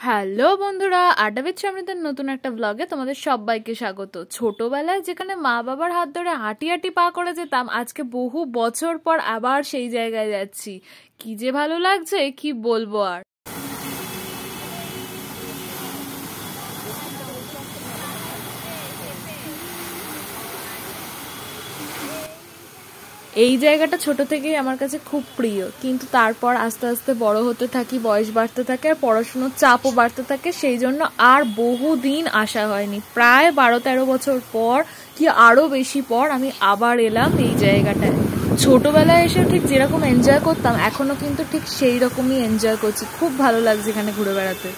Hello বন্ধুরা, আড্ডাবিদ সমৃদ্ধের নতুন একটা ব্লগে তোমাদের সবাইকে স্বাগত। ছোটবেলায় যেখানে মা বাবার হাত ধরে হাঁটি হাঁটি পা করে যেতাম, আজকে বহু বছর পর আবার সেই জায়গায় যাচ্ছি। কি যে ভালো লাগছে, কি বলবো আর। এই জায়গাটা ছোট থেকেই আমার কাছে খুব প্রিয়, কিন্তু তারপর আস্তে আস্তে বড় হতে থাকি, বয়স বাড়তে থাকে আর পড়াশুনোর চাপও বাড়তে থাকে, সেই জন্য আর বহুদিন আসা হয়নি। প্রায় 12-13 বছর পর কি আরো বেশি পর আমি আবার এলাম এই জায়গাটায়। ছোটবেলায় এসে ঠিক যেরকম এনজয় করতাম, এখনো কিন্তু ঠিক সেই রকমই এনজয় করছি। খুব ভালো লাগছে এখানে ঘুরে বেড়াতে।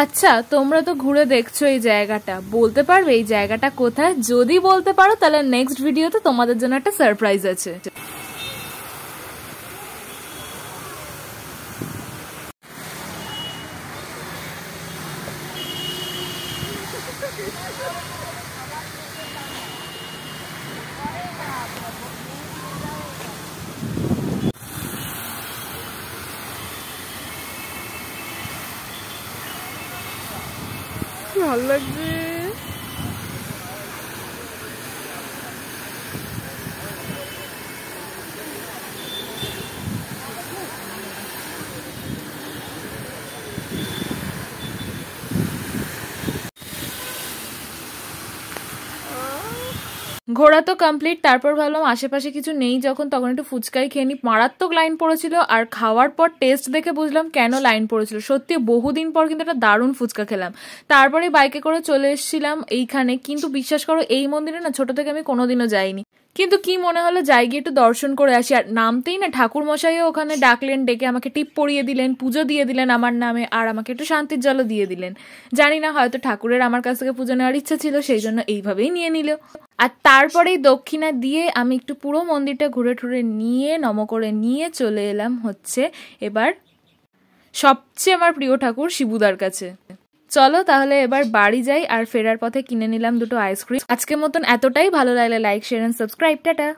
আচ্ছা, তোমরা তো ঘুরে দেখছো এই জায়গাটা, বলতে পারবে এই জায়গাটা কোথায়? যদি বলতে পারো তাহলে নেক্সট ভিডিওতে তোমাদের জন্য একটা সারপ্রাইজ আছে। ভালো লাগছে। ঘোরা তো কমপ্লিট। তারপর ভাবলাম আশেপাশে কিছু নেই যখন, তখন একটু ফুচকাই খেয়ে নি। মারাত্মক লাইন পড়েছিল, আর খাওয়ার পর টেস্ট দেখে বুঝলাম কেন লাইন পড়েছিল। সত্যি বহুদিন পর কিন্তু একটা দারুণ ফুচকা খেলাম। তারপরে বাইকে করে চলে এসেছিলাম এইখানে, কিন্তু বিশ্বাস করো এই মন্দিরে না ছোট থেকে আমি কোনোদিনও যাইনি, কিন্তু কি মনে হলো যাই গিয়ে একটু দর্শন করে আসি। আর নামতেই না ঠাকুর মশাইও ওখানে ডাকলেন, ডেকে আমাকে টিপ পরিয়ে দিলেন, পুজো দিয়ে দিলেন আমার নামে, আর আমাকে একটু শান্তির জলও দিয়ে দিলেন। জানি না, হয়তো ঠাকুরের আমার কাছ থেকে পুজো নেওয়ার ইচ্ছা ছিল, সেই জন্য এইভাবেই নিয়ে নিল। আর তারপরেই দক্ষিণা দিয়ে আমি একটু পুরো মন্দিরটা ঘুরে টুরে নিয়ে নম করে নিয়ে চলে এলাম হচ্ছে এবার সবচেয়ে আমার প্রিয় ঠাকুর শিবুদার কাছে। চলো তাহলে এবার বাড়ি যাই, আর ফেরার পথে কিনে নিলাম দুটো আইসক্রিম। আজকের মতন এতটাই। ভালো লাগলে like, share and subscribe. Tata.